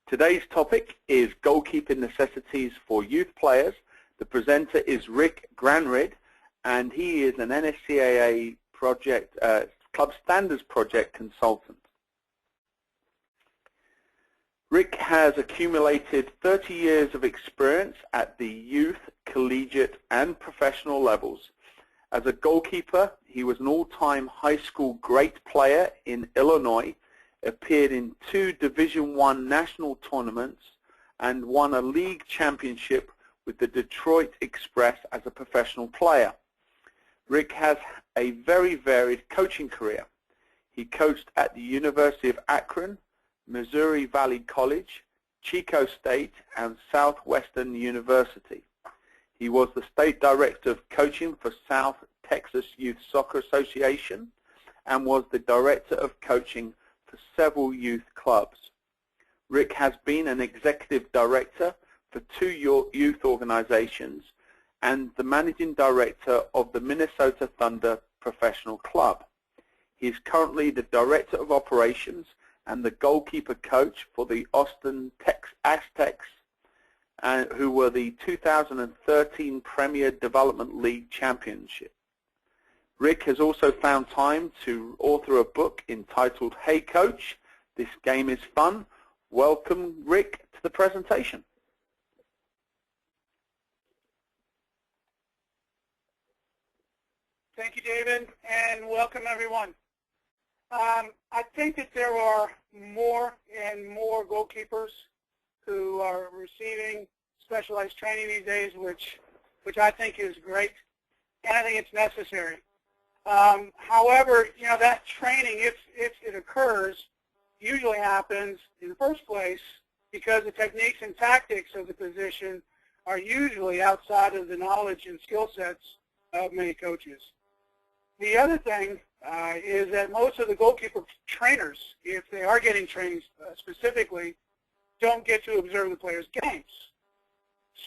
Today's topic is goalkeeping necessities for youth players. The presenter is Rick Granrid, and he is an NSCAA project, Club Standards Project consultant. Rick has accumulated 30 years of experience at the youth, collegiate, and professional levels. As a goalkeeper, he was an all-time high school great player in Illinois, appeared in 2 Division I national tournaments, and won a league championship with the Detroit Express as a professional player. Rick has a very varied coaching career. He coached at the University of Akron, Missouri Valley College, Chico State, and Southwestern University. He was the state director of coaching for South Texas Youth Soccer Association and was the director of coaching for several youth clubs. Rick has been an executive director for 2 youth organizations and the managing director of the Minnesota Thunder Professional Club. He is currently the director of operations and the goalkeeper coach for the Austin Aztecs, who were the 2013 Premier Development League Championship. Rick has also found time to author a book entitled Hey Coach, This Game is Fun. Welcome, Rick, to the presentation. Thank you, David, and welcome, everyone. I think that there are more and more goalkeepers who are receiving specialized training these days, which I think is great, and I think it's necessary. However, you know, that training, if it occurs, usually happens in the first place because the techniques and tactics of the position are usually outside of the knowledge and skill sets of many coaches. The other thing is that most of the goalkeeper trainers, if they are getting training specifically, don't get to observe the players' games.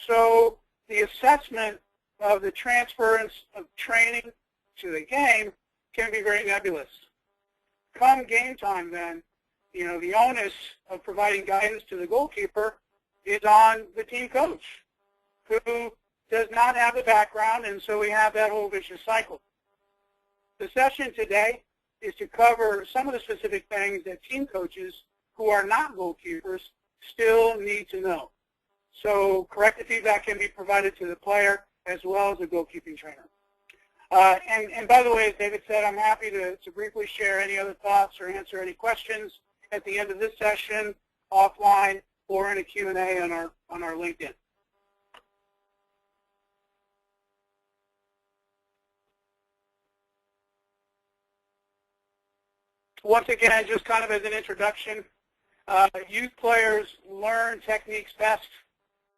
So the assessment of the transference of training to the game can be very nebulous. Come game time then, you know, the onus of providing guidance to the goalkeeper is on the team coach, who does not have the background, and so we have that whole vicious cycle. The session today is to cover some of the specific things that team coaches who are not goalkeepers still need to know. So corrective feedback can be provided to the player as well as the goalkeeping trainer. And by the way, as David said, I'm happy to briefly share any other thoughts or answer any questions at the end of this session, offline, or in a Q&A on our LinkedIn. Once again, just kind of as an introduction, youth players learn techniques best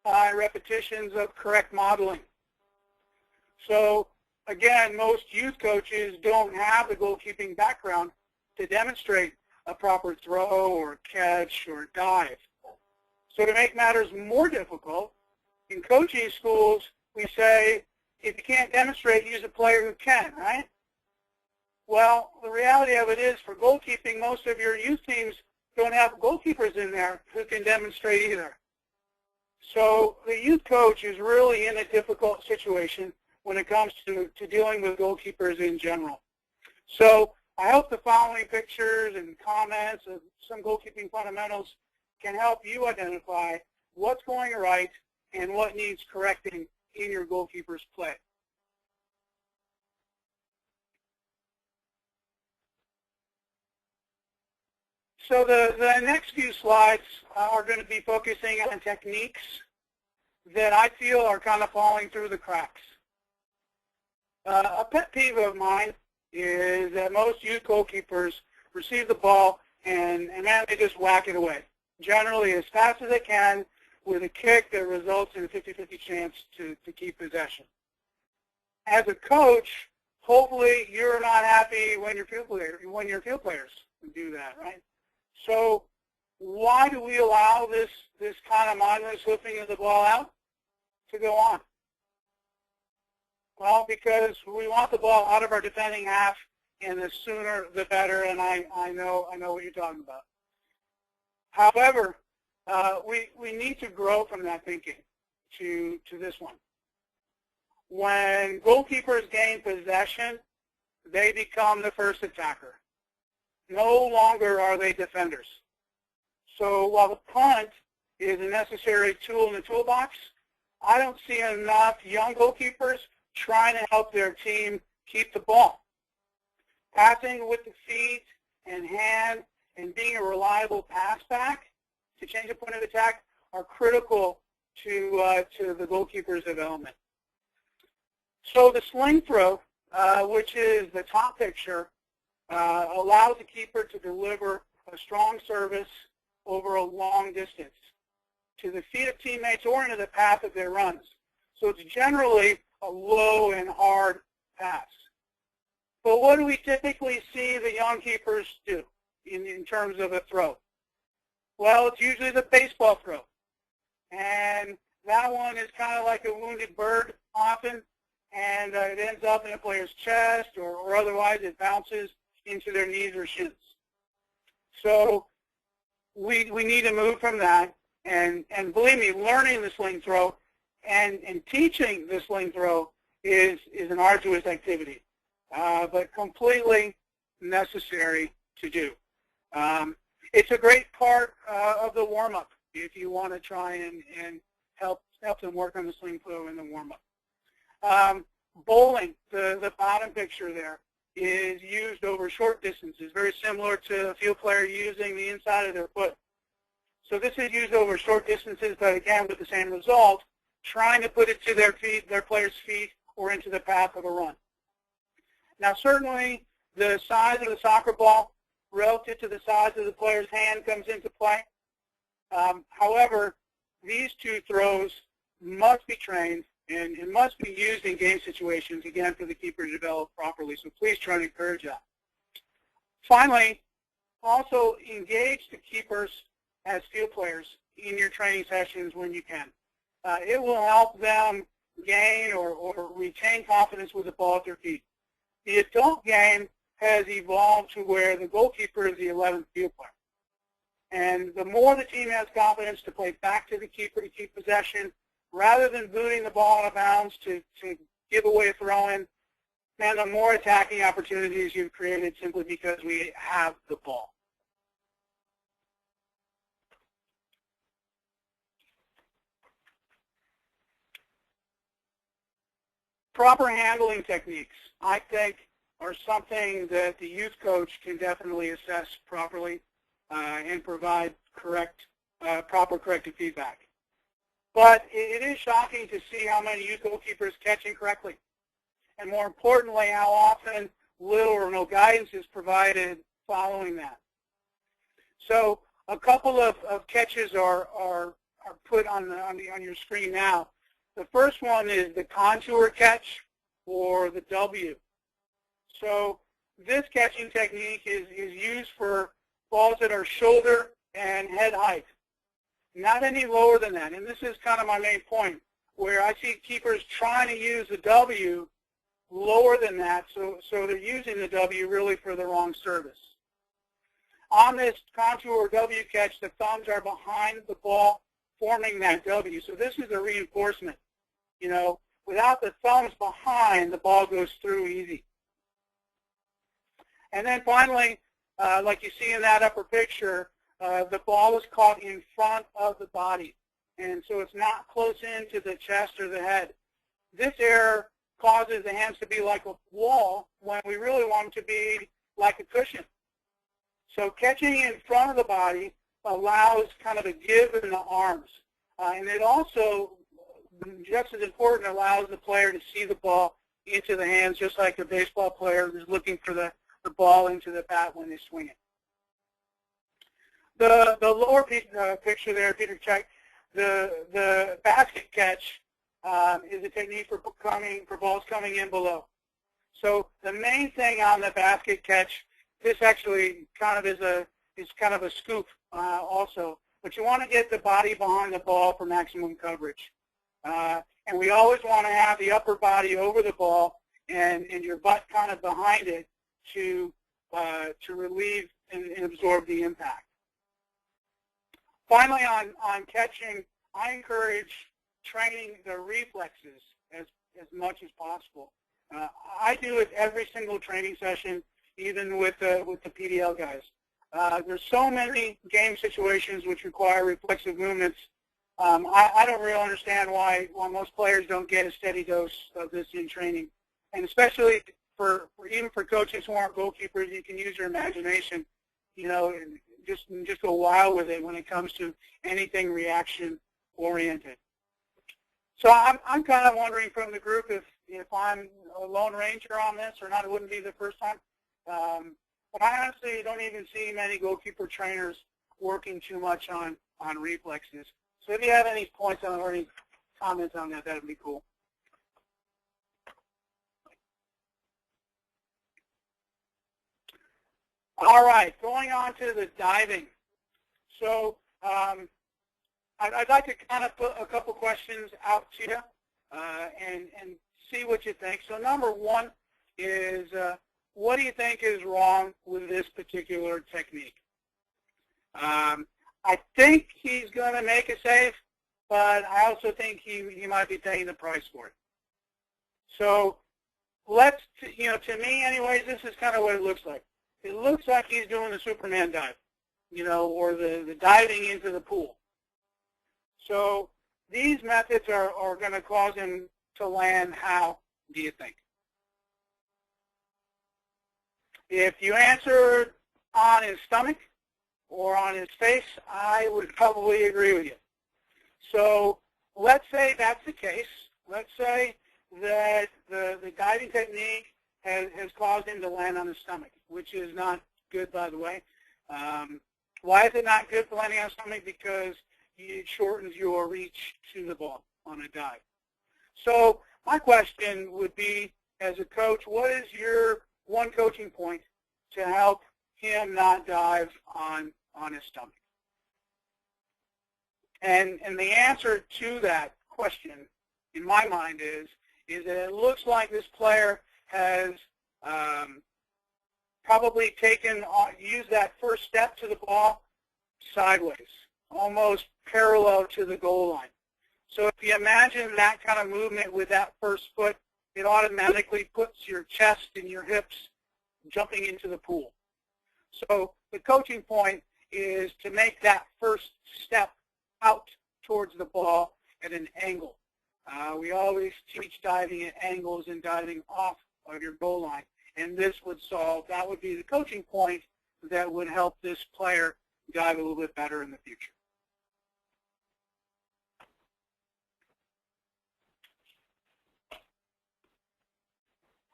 by repetitions of correct modeling. So again, most youth coaches don't have the goalkeeping background to demonstrate a proper throw or catch or dive. So to make matters more difficult, in coaching schools, we say, if you can't demonstrate, use a player who can, right? Well, the reality of it is, for goalkeeping, most of your youth teams don't have goalkeepers in there who can demonstrate either. So the youth coach is really in a difficult situation when it comes to dealing with goalkeepers in general. So I hope the following pictures and comments of some goalkeeping fundamentals can help you identify what's going right and what needs correcting in your goalkeeper's play. So the next few slides are going to be focusing on techniques that I feel are kind of falling through the cracks. A pet peeve of mine is that most youth goalkeepers receive the ball and then they just whack it away, generally as fast as they can with a kick that results in a 50-50 chance to keep possession. As a coach, hopefully you're not happy when your field players do that, right? So why do we allow this kind of mindless whipping of the ball out to go on? Well, because we want the ball out of our defending half, and the sooner the better, and I know what you're talking about. However, we need to grow from that thinking to this one. When goalkeepers gain possession, they become the first attacker. No longer are they defenders. So while the punt is a necessary tool in the toolbox, I don't see enough young goalkeepers trying to help their team keep the ball. Passing with the feet and hand and being a reliable pass back to change the point of attack are critical to the goalkeeper's development. So the sling throw, which is the top picture, allows the keeper to deliver a strong service over a long distance to the feet of teammates or into the path of their runs. So it's generally a low and hard pass. But what do we typically see the young keepers do in terms of a throw? Well, it's usually the baseball throw. And that one is kind of like a wounded bird often, and it ends up in a player's chest or otherwise it bounces into their knees or shins. So we need to move from that. And believe me, learning the sling throw and teaching the sling throw is an arduous activity, but completely necessary to do. It's a great part of the warm-up if you want to try and help them work on the sling throw in the warm-up. Bowling, the bottom picture there, is used over short distances, very similar to a field player using the inside of their foot. So this is used over short distances, but again with the same result, trying to put it to their feet, their player's feet, or into the path of a run. Now certainly the size of the soccer ball relative to the size of the player's hand comes into play. However, these two throws must be trained and must be used in game situations, again, for the keeper to develop properly. So please try to encourage that. Finally, also engage the keepers as field players in your training sessions when you can. It will help them gain or retain confidence with the ball at their feet. The adult game has evolved to where the goalkeeper is the 11th field player. And the more the team has confidence to play back to the keeper to keep possession, rather than booting the ball out of bounds to give away a throw-in, and the more attacking opportunities you've created simply because we have the ball. Proper handling techniques, I think, are something that the youth coach can definitely assess properly and provide proper corrective feedback. But it is shocking to see how many youth goalkeepers catch incorrectly. And more importantly, how often little or no guidance is provided following that. So a couple of catches are put on your screen now. The first one is the contour catch, or the W. So this catching technique is used for balls that are shoulder and head height, not any lower than that. And this is kind of my main point, where I see keepers trying to use the W lower than that, so they're using the W really for the wrong service. On this contour W catch, the thumbs are behind the ball, forming that W. So this is a reinforcement. You know, without the thumbs behind, the ball goes through easy. And then finally, like you see in that upper picture, the ball is caught in front of the body. And so it's not close into the chest or the head. This error causes the hands to be like a wall when we really want them to be like a cushion. So catching in front of the body allows kind of a give in the arms. And it also, just as important, allows the player to see the ball into the hands, just like a baseball player is looking for the ball into the bat when they swing it. The lower picture there, Peter, check, the basket catch is a technique for balls coming in below. So the main thing on the basket catch, this actually kind of is kind of a scoop also, but you want to get the body behind the ball for maximum coverage. And we always want to have the upper body over the ball and your butt kind of behind it to relieve and absorb the impact. Finally, on catching, I encourage training the reflexes as much as possible. I do it every single training session, even with the PDL guys. There's so many game situations which require reflexive movements. I don't really understand why most players don't get a steady dose of this in training, and especially even for coaches who aren't goalkeepers, you can use your imagination, and just go wild with it when it comes to anything reaction oriented. So I'm kind of wondering from the group if I'm a lone ranger on this or not. It wouldn't be the first time. But I honestly don't even see many goalkeeper trainers working too much on reflexes. So if you have any points on or any comments on that, that would be cool. All right, going on to the diving. So I'd like to kind of put a couple questions out to you and see what you think. So number one is, what do you think is wrong with this particular technique? I think he's going to make a save, but I also think he might be paying the price for it. So let's, to me anyways, this is kind of what it looks like. It looks like he's doing the Superman dive, or the diving into the pool. So these methods are going to cause him to land how, do you think? If you answered on his stomach or on his face, I would probably agree with you. So let's say that's the case. Let's say that the diving technique has caused him to land on his stomach, which is not good, by the way. Why is it not good for landing on his stomach? Because it shortens your reach to the ball on a dive. So my question would be, as a coach, what is your one coaching point to help him not dive on his stomach? And the answer to that question, in my mind, is that it looks like this player has probably used that first step to the ball sideways, almost parallel to the goal line. So if you imagine that kind of movement with that first foot, it automatically puts your chest and your hips jumping into the pool. So the coaching point is to make that first step out towards the ball at an angle. We always teach diving at angles and diving off of your goal line. And this would that would be the coaching point that would help this player dive a little bit better in the future.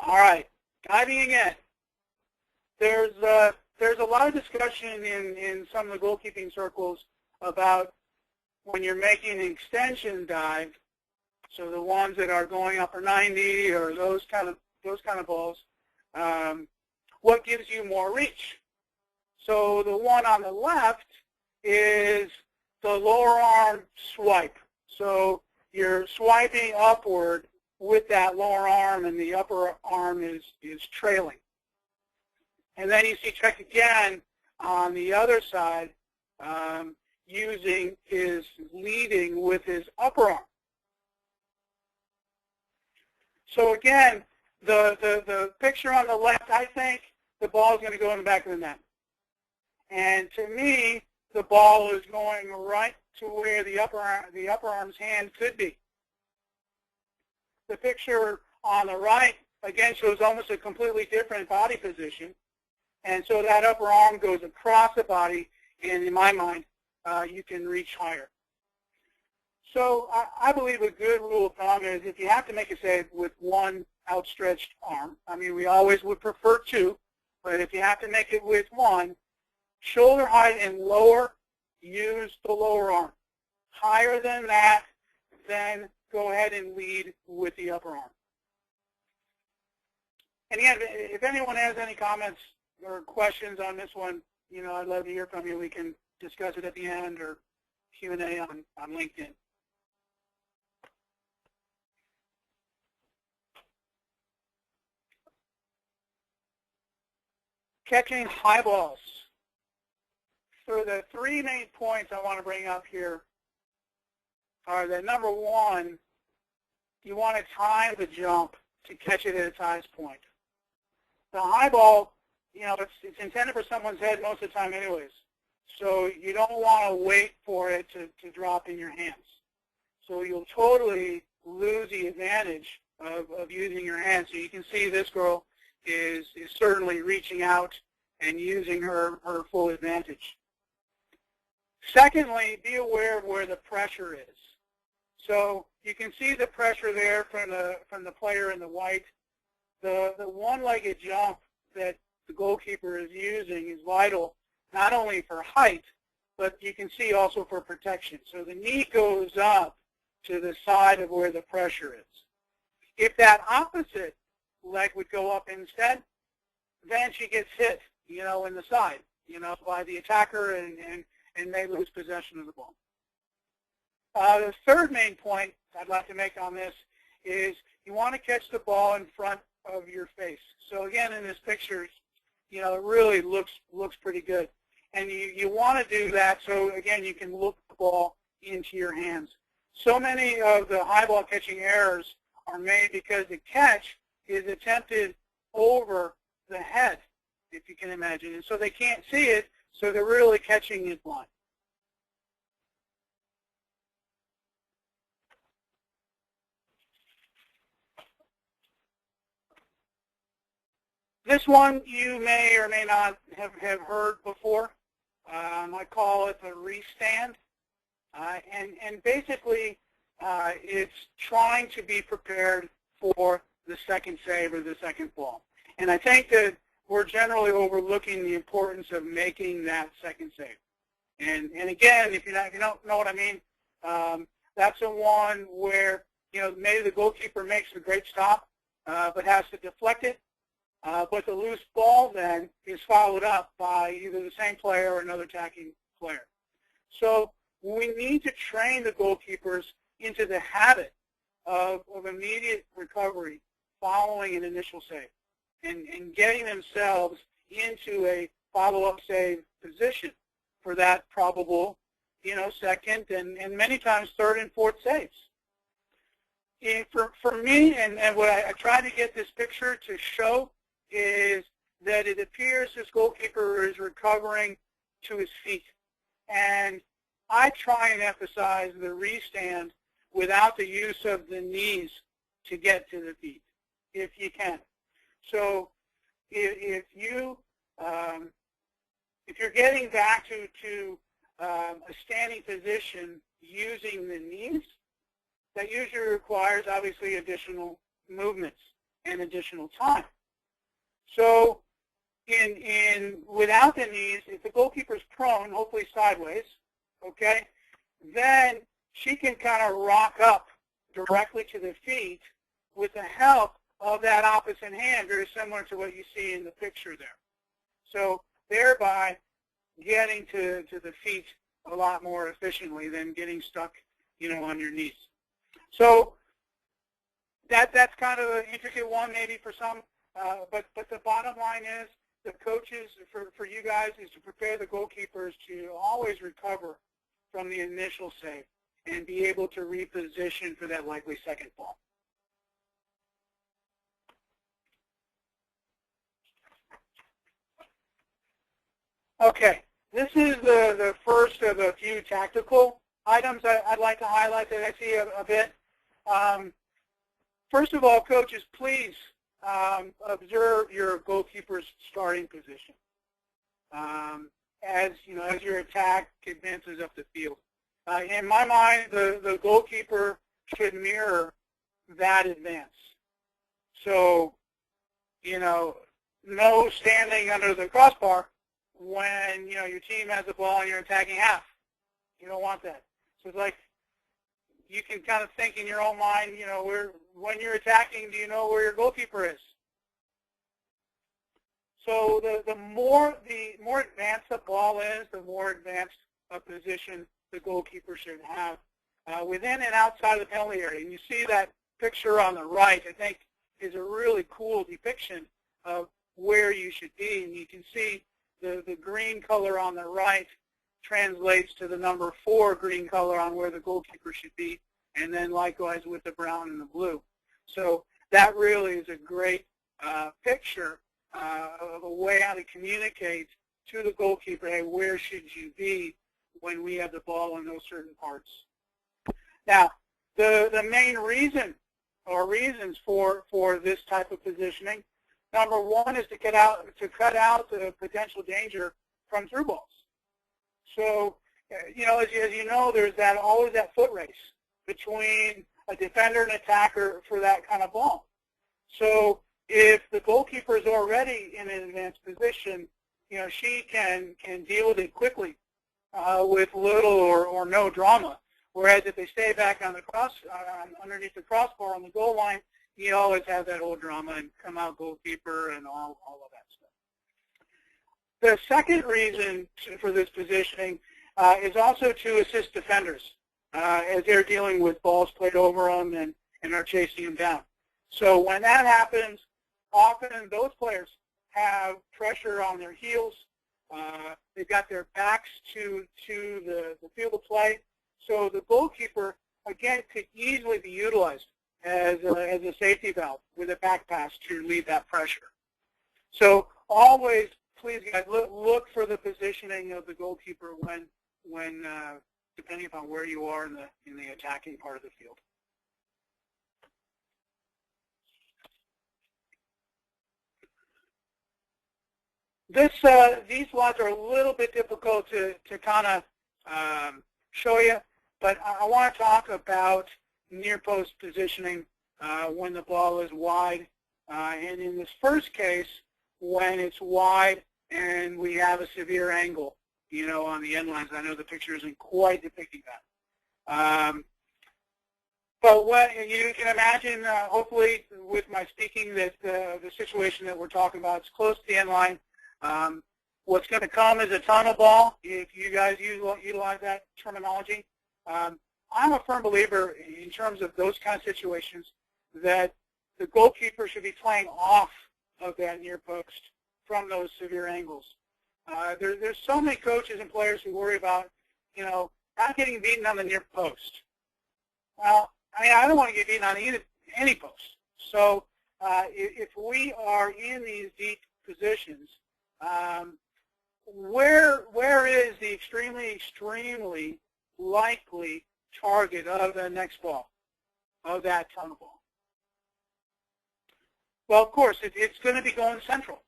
All right, diving again. There's a lot of discussion in some of the goalkeeping circles about when you're making an extension dive, so the ones that are going upper 90 or those kind of balls, what gives you more reach? So the one on the left is the lower arm swipe. So you're swiping upward with that lower arm, and the upper arm is trailing. And then you see check again on the other side, using his leading with his upper arm. So again, the picture on the left, I think the ball is going to go in the back of the net. And to me, the ball is going right to where the upper arm's hand could be. The picture on the right, again, shows almost a completely different body position. And so that upper arm goes across the body, and in my mind, you can reach higher. So I believe a good rule of thumb is if you have to make a save with one outstretched arm, I mean, we always would prefer two, but if you have to make it with one, shoulder height and lower, use the lower arm. Higher than that, then go ahead and lead with the upper arm. And again, if anyone has any comments or questions on this one, I'd love to hear from you. We can discuss it at the end or Q&A on LinkedIn. Catching high balls. So the three main points I want to bring up here are that, number one, you want to time the jump to catch it at its highest point. The high ball, it's intended for someone's head most of the time anyways. So you don't want to wait for it to drop in your hands. So you'll totally lose the advantage of using your hands. So you can see this girl is certainly reaching out and using her full advantage. Secondly, be aware of where the pressure is. So you can see the pressure there from the player in the white. The one-legged jump that the goalkeeper is using is vital, not only for height, but you can see also for protection. So the knee goes up to the side of where the pressure is. If that opposite leg would go up instead, then she gets hit, in the side, by the attacker and may lose possession of the ball. The third main point I'd like to make on this is you want to catch the ball in front of your face. So again, in this picture, it really looks pretty good. And you want to do that so, again, you can look the ball into your hands. So many of the high ball catching errors are made because the catch is attempted over the head, if you can imagine. And so they can't see it, so they're really catching it blind. This one you may or may not have heard before. I call it the restand. And basically, it's trying to be prepared for the second save or the second ball. And I think that we're generally overlooking the importance of making that second save. And again, if you don't know what I mean, that's the one where maybe the goalkeeper makes a great stop, but has to deflect it. But the loose ball then is followed up by either the same player or another attacking player. So we need to train the goalkeepers into the habit of immediate recovery following an initial save and getting themselves into a follow-up save position for that probable, second and many times third and fourth saves. And for me, and what I try to get this picture to show is that it appears this goalkeeper is recovering to his feet. And I try and emphasize the restand without the use of the knees to get to the feet, if you can. So if you're getting back to a standing position using the knees, that usually requires obviously additional movements and additional time. So without the knees, if the goalkeeper's prone, hopefully sideways, okay, then she can kind of rock up directly to the feet with the help of that opposite hand, very similar to what you see in the picture there. So thereby getting to the feet a lot more efficiently than getting stuck, on your knees. So that's kind of an intricate one maybe for some, but the bottom line is the coaches, for you guys, is to prepare the goalkeepers to always recover from the initial save and be able to reposition for that likely second ball. Okay, this is the first of a few tactical items I'd like to highlight that I see a bit. First of all, coaches, please observe your goalkeeper's starting position as your attack advances up the field. In my mind, the goalkeeper should mirror that advance. So, no standing under the crossbar when your team has the ball and you're attacking half. You don't want that. So it's like you can kind of think in your own mind, when you're attacking, do you know where your goalkeeper is? So the more advanced the ball is, the more advanced a position the goalkeeper should have within and outside of the penalty area. And you see that picture on the right, I think, is a really cool depiction of where you should be. And you can see the green color on the right translates to the number 4 green color on where the goalkeeper should be, and then likewise with the brown and the blue. So that really is a great picture of a way how to communicate to the goalkeeper, hey, where should you be when we have the ball in those certain parts. Now, the main reason or reasons for this type of positioning, number one is to cut out the potential danger from through balls. So, you know, as you know, there's always that foot race between a defender and attacker for that kind of ball. So if the goalkeeper is already in an advanced position, you know, she can deal with it quickly with little or no drama. Whereas if they stay back on the underneath the crossbar on the goal line, you always have that whole drama and come out goalkeeper and all of that stuff. The second reason for this positioning is also to assist defenders as they're dealing with balls played over them and are chasing them down. So when that happens, often those players have pressure on their heels. They've got their backs to the field of play. So the goalkeeper, again, could easily be utilized as a safety valve with a back pass to relieve that pressure. So always, please, guys, look for the positioning of the goalkeeper when depending upon where you are in the attacking part of the field. These slides are a little bit difficult to kind of show you, but I want to talk about near post positioning when the ball is wide. And in this first case, when it's wide and we have a severe angle, you know, on the end lines. I know the picture isn't quite depicting that. But what you can imagine, hopefully, with my speaking, that the situation that we're talking about is close to the end line. What's going to come is a tunnel ball, if you guys utilize that terminology. I'm a firm believer in terms of those kind of situations that the goalkeeper should be playing off of that near post from those severe angles. There's so many coaches and players who worry about, you know, not getting beaten on the near post. Well, I mean, I don't want to get beaten on any post. So if we are in these deep positions, where is the extremely likely target of the next ball, of that tunnel ball? Well, of course, it's going to be going central,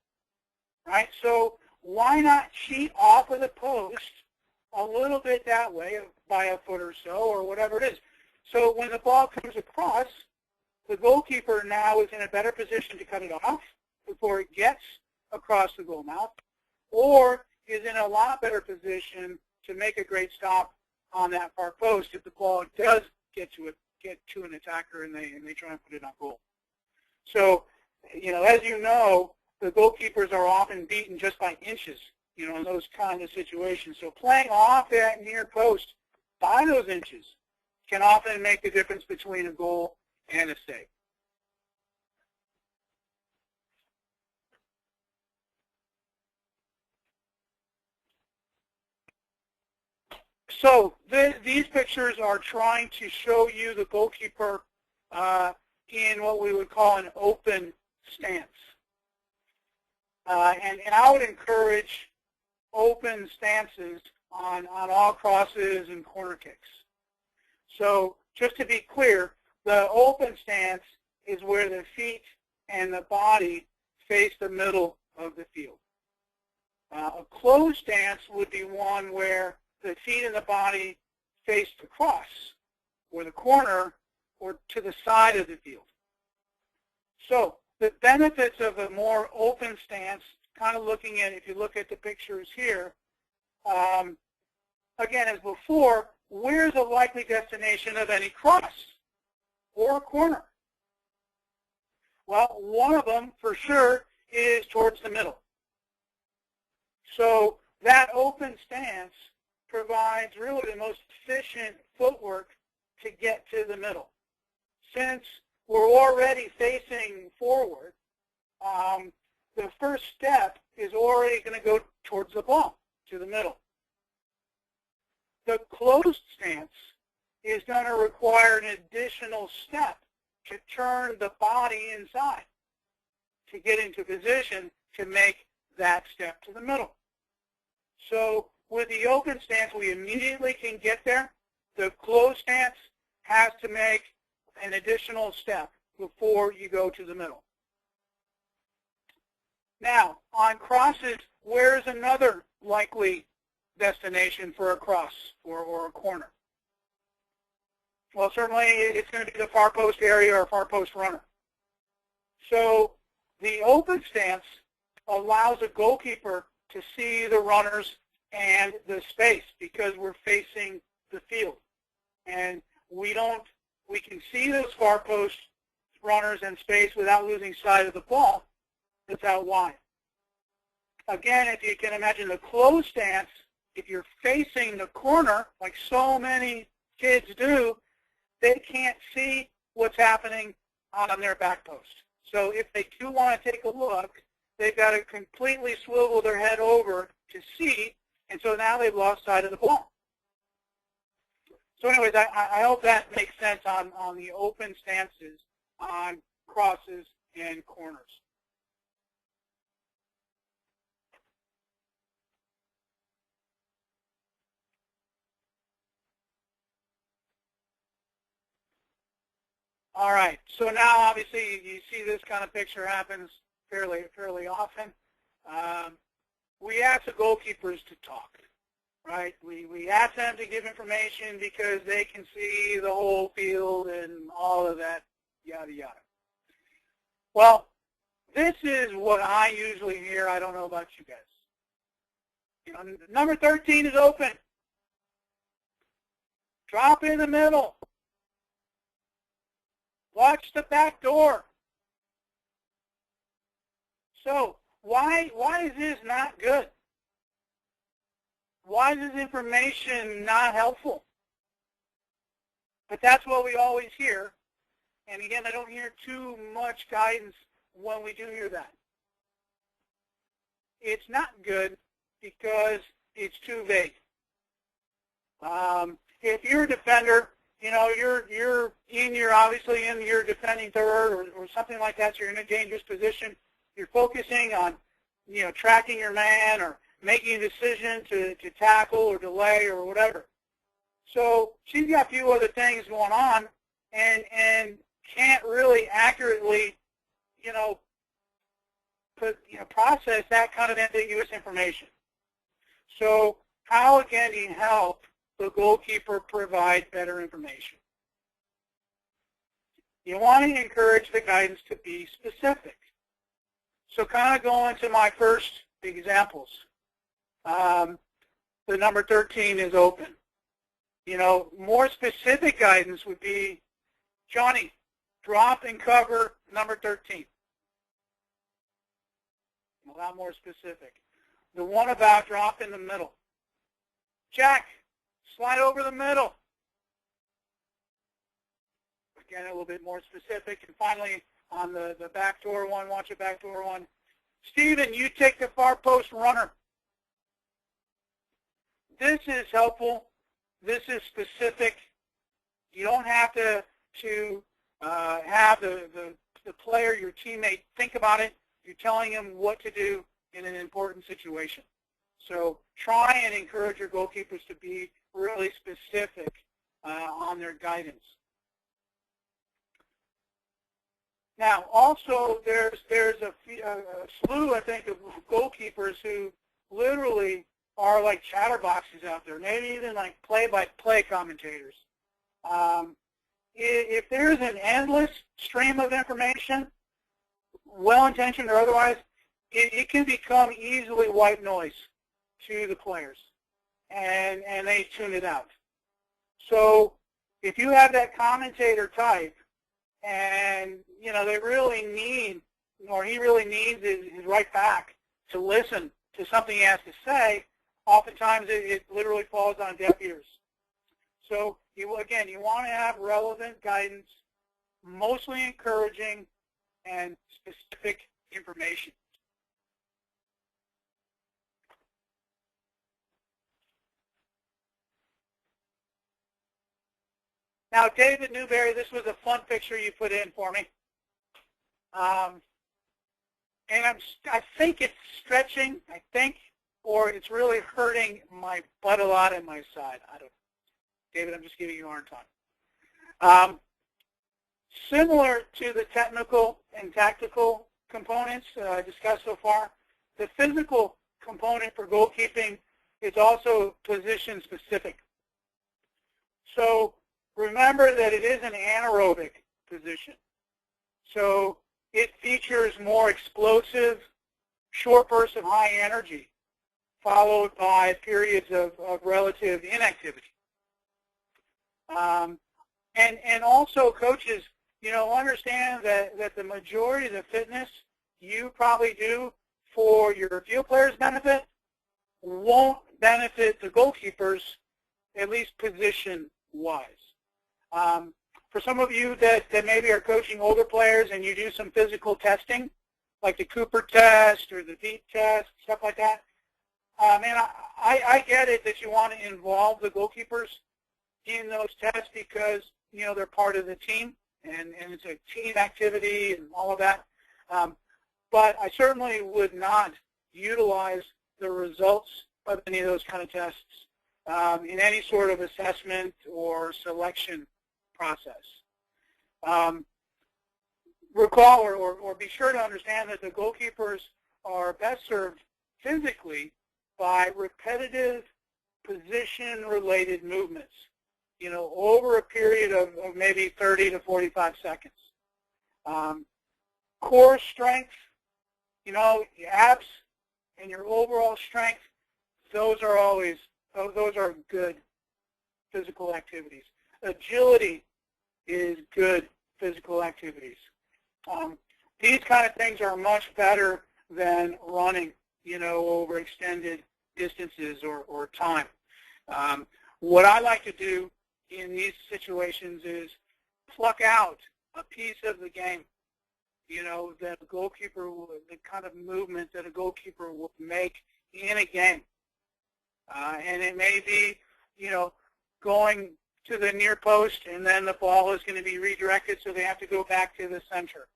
right? So why not cheat off of the post a little bit that way, by a foot or so, or whatever it is? So when the ball comes across, the goalkeeper now is in a better position to cut it off before it gets across the goal mouth, or is in a lot better position to make a great stop on that far post if the ball does get to an attacker and they try and put it on goal. So, you know, as you know, the goalkeepers are often beaten just by inches, you know, in those kind of situations. So playing off that near post by those inches can often make the difference between a goal and a save. So these pictures are trying to show you the goalkeeper in what we would call an open stance. And I would encourage open stances on all crosses and corner kicks. So just to be clear, the open stance is where the feet and the body face the middle of the field. A closed stance would be one where the feet and the body face the cross or the corner or to the side of the field. So the benefits of a more open stance, kind of looking at, if you look at the pictures here, again, as before, where's a likely destination of any cross or corner? Well, one of them, for sure, is towards the middle. So that open stance provides really the most efficient footwork to get to the middle. Since we're already facing forward, the first step is already going to go towards the ball, to the middle. The closed stance is going to require an additional step to turn the body inside to get into position to make that step to the middle. So with the open stance, we immediately can get there. The closed stance has to make an additional step before you go to the middle. Now, on crosses, where's another likely destination for a cross or a corner? Well, certainly it's going to be the far post area or far post runner. So the open stance allows a goalkeeper to see the runners and the space because we're facing the field. And we can see those far post runners and space without losing sight of the ball that's out wide. Again, if you can imagine the closed stance, if you're facing the corner, like so many kids do, they can't see what's happening on their back post. So if they do want to take a look, they've got to completely swivel their head over to see, and so now they've lost sight of the ball. So anyways, I hope that makes sense on the open stances on crosses and corners. All right, so now obviously you see this kind of picture happens fairly often. We ask the goalkeepers to talk, right? We ask them to give information because they can see the whole field and all of that, yada, yada. Well, this is what I usually hear. I don't know about you guys. You know, number 13 is open. Drop in the middle. Watch the back door. So why is this not good? Why is this information not helpful? But that's what we always hear. And again, I don't hear too much guidance when we do hear that. It's not good because it's too vague. If you're a defender, you know, you're obviously in your defending third or something like that, so you're in a dangerous position. You're focusing on, you know, tracking your man or making a decision to tackle or delay or whatever. So she's got a few other things going on and can't really accurately, process that kind of ambiguous information. So how, again, do you help the goalkeeper provide better information? You want to encourage the guidance to be specific. So kind of going to my first examples. The number 13 is open. You know, more specific guidance would be, Johnny, drop and cover number 13. A lot more specific. The one about drop in the middle. Jack, slide over the middle. Again, a little bit more specific. And finally, on the backdoor one, watch a backdoor one. Steven, you take the far post runner. This is helpful. This is specific. You don't have to have the player, your teammate, think about it. You're telling him what to do in an important situation. So try and encourage your goalkeepers to be really specific on their guidance. Now, also, there's a slew, I think, of goalkeepers who literally are like chatterboxes out there, maybe even like play-by-play commentators. If there's an endless stream of information, well-intentioned or otherwise, it can become easily white noise to the players, and they tune it out. So if you have that commentator type, and they really need, or he really needs his right back to listen to something he has to say, oftentimes it literally falls on deaf ears. So you want to have relevant guidance, mostly encouraging, and specific information. Now, David Newberry, this was a fun picture you put in for me. And I think it's stretching, or it's really hurting my butt a lot and my side. I don't know. David, I'm just giving you a hard time. Similar to the technical and tactical components discussed so far, the physical component for goalkeeping is also position specific. So remember that it is an anaerobic position. So it features more explosive, short bursts of high energy, followed by periods of relative inactivity. And also, coaches, understand that the majority of the fitness you probably do for your field players' benefit won't benefit the goalkeepers, at least position-wise. For some of you that maybe are coaching older players and you do some physical testing, like the Cooper test or the Deep test, stuff like that, man, I get it that you want to involve the goalkeepers in those tests because, they're part of the team and it's a team activity and all of that. But I certainly would not utilize the results of any of those kind of tests in any sort of assessment or selection process. Recall or be sure to understand that the goalkeepers are best served physically by repetitive position-related movements, over a period of maybe 30 to 45 seconds. Core strength, your abs and your overall strength, those are good physical activities. Agility is good physical activities. These kind of things are much better than running, over extended distances or time. What I like to do in these situations is pluck out a piece of the game, that a goalkeeper, the kind of movement that a goalkeeper will make in a game. And it may be, going to the near post and then the ball is going to be redirected so they have to go back to the center.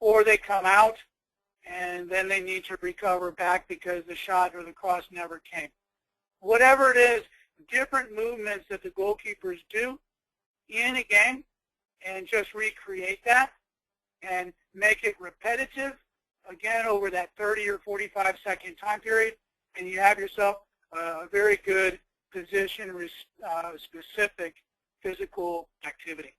Or they come out and then they need to recover back because the shot or the cross never came. Whatever it is, different movements that the goalkeepers do in a game, and just recreate that and make it repetitive, again, over that 30 or 45-second time period, and you have yourself a very good position-specific physical activity.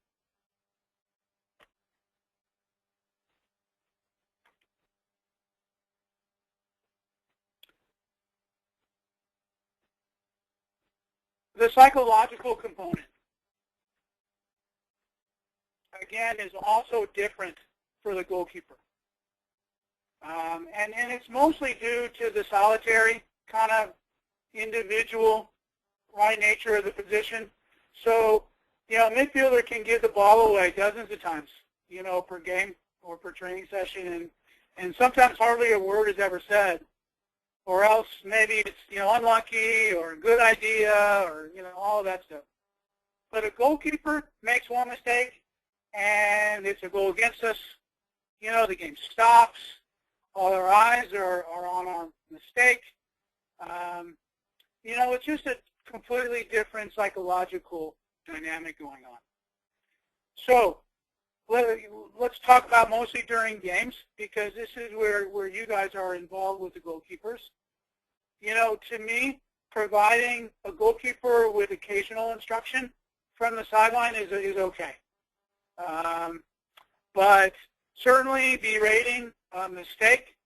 The psychological component, again, is also different for the goalkeeper. And it's mostly due to the solitary kind of individual nature of the position. So, a midfielder can give the ball away dozens of times, per game or per training session, and sometimes hardly a word is ever said. Or else maybe it's, unlucky or a good idea or, all of that stuff. But a goalkeeper makes one mistake and it's a goal against us. The game stops. All our eyes are on our mistake. It's just a completely different psychological dynamic going on. So let's talk about mostly during games, because this is where you guys are involved with the goalkeepers. To me, providing a goalkeeper with occasional instruction from the sideline is okay. But certainly berating a mistake,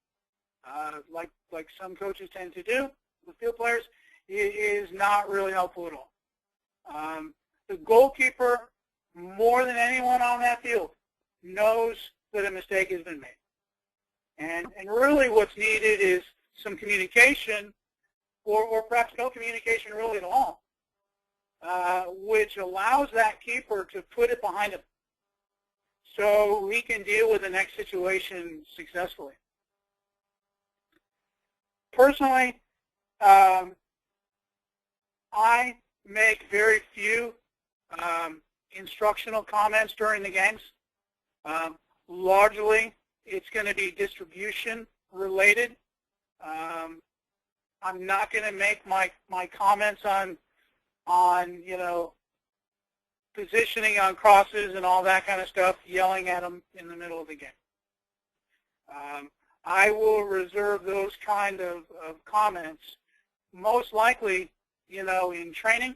like some coaches tend to do with field players, is not really helpful at all. The goalkeeper, more than anyone on that field, knows that a mistake has been made. And really what's needed is some communication, or perhaps no communication really at all, which allows that keeper to put it behind him so he can deal with the next situation successfully. Personally, I make very few instructional comments during the games. Largely, it's going to be distribution related. I'm not going to make my comments on positioning on crosses and all that kind of stuff, yelling at them in the middle of the game. I will reserve those kind of comments most likely, in training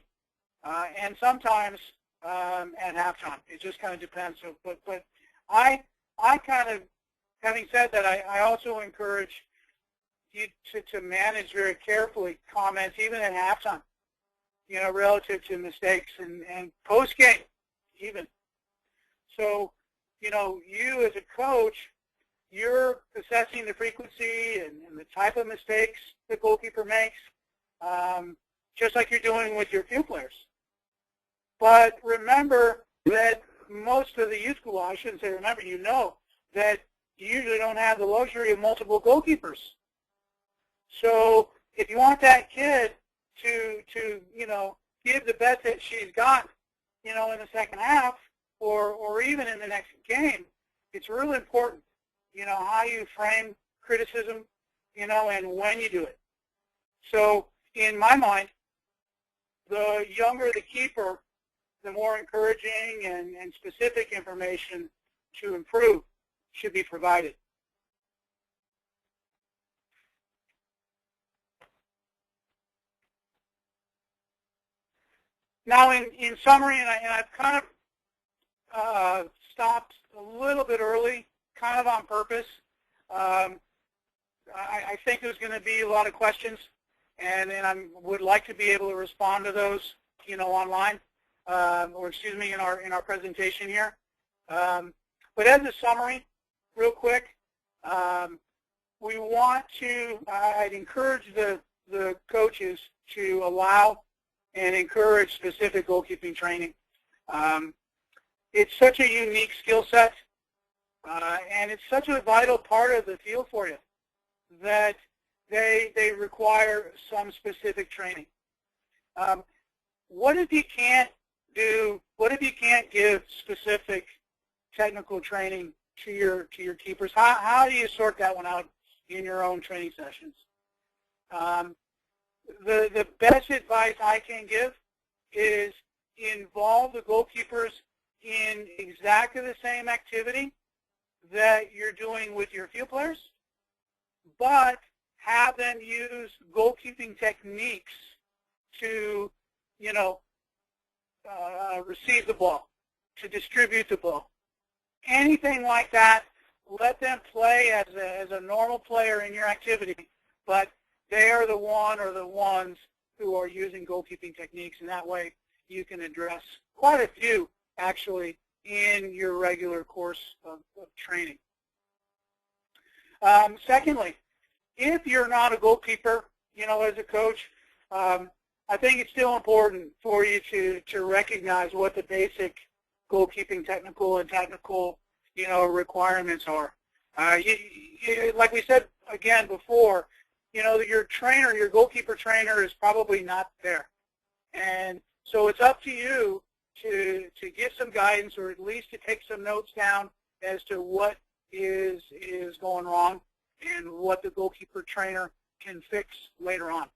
and sometimes at halftime. It just kind of depends. So, but I kind of, having said that, I also encourage you to manage very carefully comments even at halftime, relative to mistakes and post-game even. So, you as a coach, you're assessing the frequency and the type of mistakes the goalkeeper makes, just like you're doing with your field players. But remember that most of the youth school, I shouldn't say remember, that you usually don't have the luxury of multiple goalkeepers. So if you want that kid to give the best that she's got, in the second half or even in the next game, it's really important, how you frame criticism, and when you do it. So in my mind, the younger the keeper, the more encouraging and specific information to improve should be provided. Now, in summary, and I've kind of stopped a little bit early, kind of on purpose. I think there's going to be a lot of questions, and I would like to be able to respond to those, online, or excuse me, in our presentation here. But as a summary, real quick, we want to. I'd encourage the coaches to allow and encourage specific goalkeeping training. It's such a unique skill set, and it's such a vital part of the field for you that they require some specific training. What if you can't give specific technical training to your keepers? How do you sort that one out in your own training sessions? The best advice I can give is involve the goalkeepers in exactly the same activity that you're doing with your field players, but have them use goalkeeping techniques to, receive the ball, to distribute the ball. Anything like that, let them play as a normal player in your activity, but they are the one or the ones who are using goalkeeping techniques, and that way you can address quite a few, actually, in your regular course of training. Secondly, if you're not a goalkeeper, as a coach, I think it's still important for you to recognize what the basic goalkeeping technical and technical, requirements are. Like we said again before, your trainer, your goalkeeper trainer is probably not there. And so it's up to you to give some guidance, or at least to take some notes down as to what is going wrong and what the goalkeeper trainer can fix later on.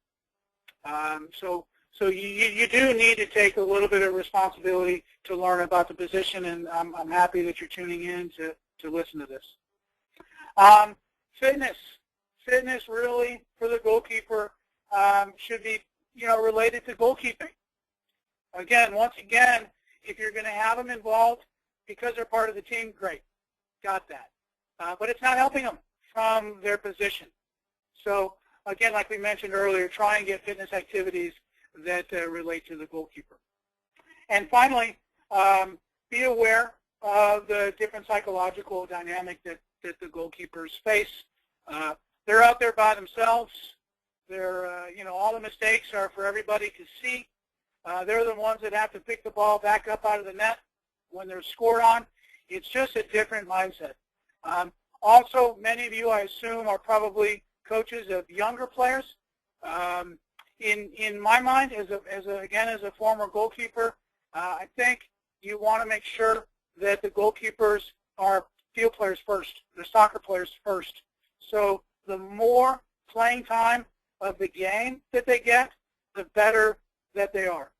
So you do need to take a little bit of responsibility to learn about the position, and I'm happy that you're tuning in to listen to this. Fitness really for the goalkeeper should be related to goalkeeping. Once again, if you're going to have them involved because they're part of the team, great, got that. But it's not helping them from their position. So again, like we mentioned earlier, try and get fitness activities that relate to the goalkeeper. And finally, be aware of the different psychological dynamic that the goalkeepers face. They're out there by themselves. They're, all the mistakes are for everybody to see. They're the ones that have to pick the ball back up out of the net when they're scored on. It's just a different mindset. Also, many of you, I assume, are probably coaches of younger players. In my mind, as a former goalkeeper, I think you want to make sure that the goalkeepers are field players first, they're soccer players first. So the more playing time of the game that they get, the better that they are,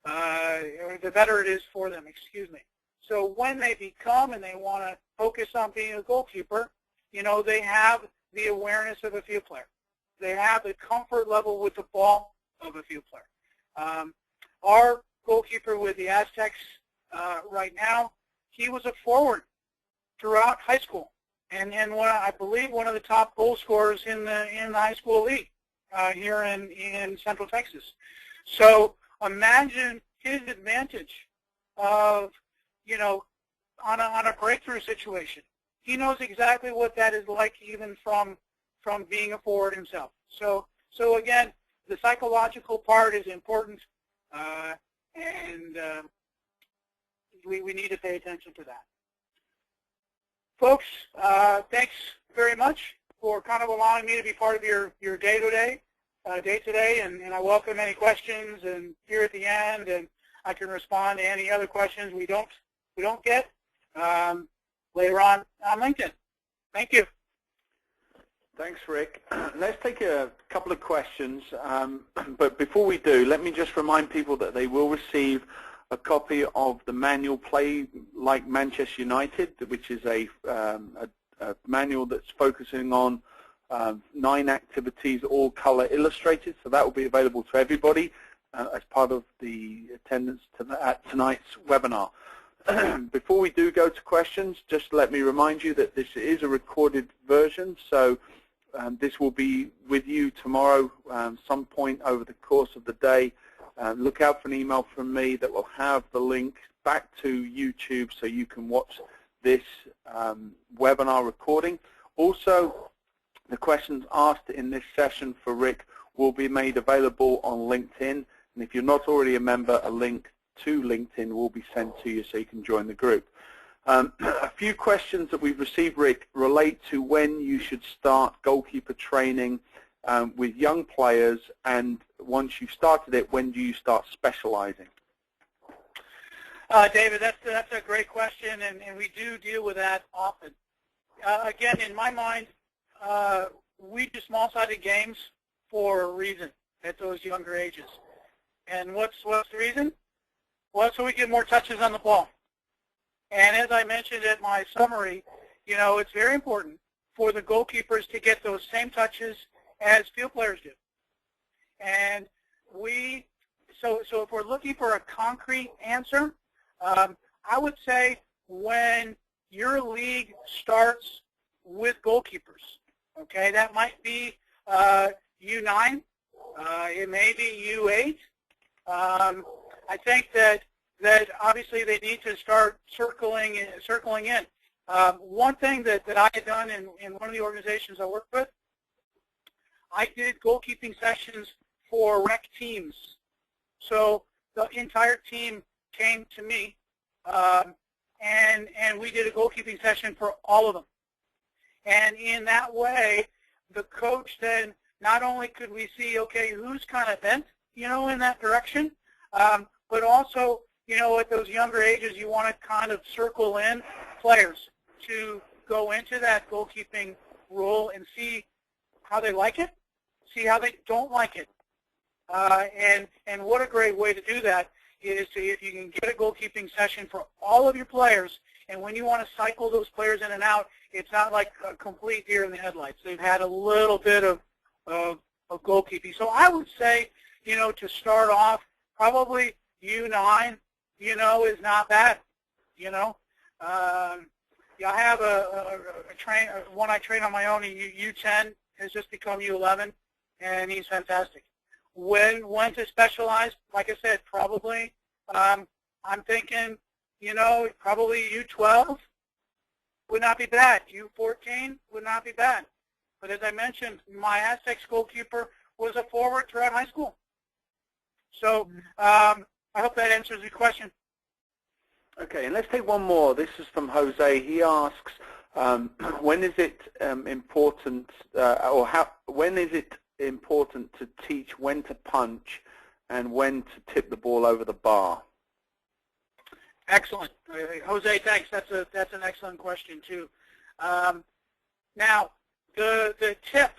or the better it is for them, excuse me. So when they become and they want to focus on being a goalkeeper, you know, they have the awareness of a field player. They have the comfort level with the ball of a field player. Our goalkeeper with the Aztecs right now, he was a forward throughout high school, and I believe one of the top goal scorers in the high school league here in Central Texas. So imagine his advantage of, you know, on a breakthrough situation. He knows exactly what that is like, even from being a forward himself. So again, the psychological part is important, and we need to pay attention to that. Folks, thanks very much for kind of allowing me to be part of your day today, and I welcome any questions and here at the end, and I can respond to any other questions we don't get later on LinkedIn. Thank you. Thanks, Rick. Let's take a couple of questions, but before we do, let me just remind people that they will receive a copy of the manual Play Like Manchester United, which is a manual that's focusing on 9 activities, all color illustrated. So that will be available to everybody as part of the attendance at tonight's webinar. Before we do go to questions, just let me remind you that this is a recorded version, so this will be with you tomorrow some point over the course of the day. Look out for an email from me that will have the link back to YouTube so you can watch this webinar recording. Also, the questions asked in this session for Rick will be made available on LinkedIn, and if you're not already a member, a link to LinkedIn will be sent to you so you can join the group. A few questions that we've received, Rick, relate to when you should start goalkeeper training with young players, and once you've started it, when do you start specializing? David, that's a great question, and we do deal with that often. Again, in my mind, we do small-sided games for a reason at those younger ages. And what's the reason? Well, so we get more touches on the ball. And as I mentioned in my summary, you know, it's very important for the goalkeepers to get those same touches as field players do. And so if we're looking for a concrete answer, I would say when your league starts with goalkeepers, okay, that might be U9, it may be U8. I think that obviously they need to start circling in. One thing that I had done in one of the organizations I worked with, I did goalkeeping sessions for rec teams. So the entire team came to me, and we did a goalkeeping session for all of them. And in that way, the coach then, not only could we see, okay, who's kind of bent, you know, in that direction, but also, you know, at those younger ages, you want to kind of circle in players to go into that goalkeeping role and see how they like it, see how they don't like it. And what a great way to do that is to, if you can get a goalkeeping session for all of your players, and when you want to cycle those players in and out, it's not like a complete deer in the headlights. They've had a little bit of goalkeeping. So I would say, you know, to start off, probably U9, you know, is not bad, you know. Yeah, I have one I train on my own, U10 has just become U11, and he's fantastic. When to specialize, like I said, probably, I'm thinking, you know, probably U12 would not be bad. U14 would not be bad. But as I mentioned, my Aztecs goalkeeper was a forward throughout high school. So I hope that answers your question. Okay, and let's take one more. This is from Jose. He asks, when is it important, when is it important to teach when to punch and when to tip the ball over the bar? Excellent. Jose, thanks. That's an excellent question, too. Now, the tip.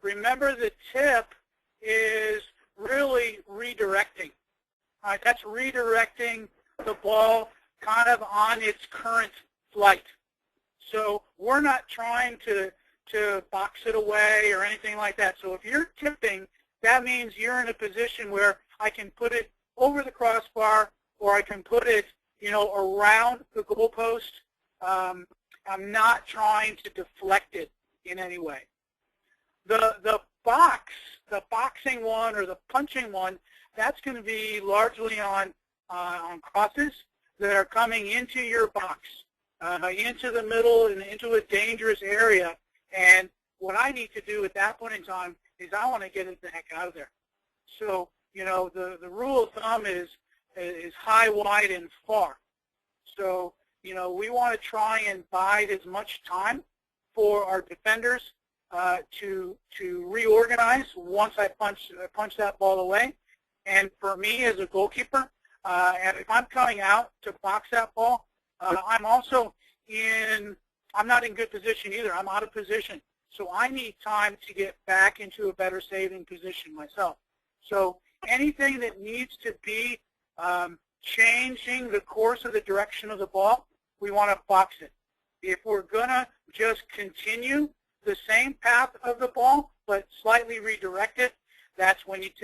Remember, the tip is really redirecting. All right, that's redirecting the ball kind of on its current flight. So we're not trying to box it away or anything like that. So if you're tipping, that means you're in a position where I can put it over the crossbar or I can put it, around the goalpost. I'm not trying to deflect it in any way. The boxing one or the punching one, that's going to be largely on crosses that are coming into your box, into the middle and into a dangerous area. And what I need to do at that point in time is I want to get it the heck out of there. So, the rule of thumb is high, wide, and far. So, we want to try and bide as much time for our defenders to reorganize once I punch that ball away. And for me as a goalkeeper, and if I'm coming out to box that ball, I'm not in good position either. I'm out of position. So I need time to get back into a better saving position myself. So anything that needs to be changing the course of the direction of the ball, we want to box it. If we're going to just continue the same path of the ball but slightly redirect it, that's when you tip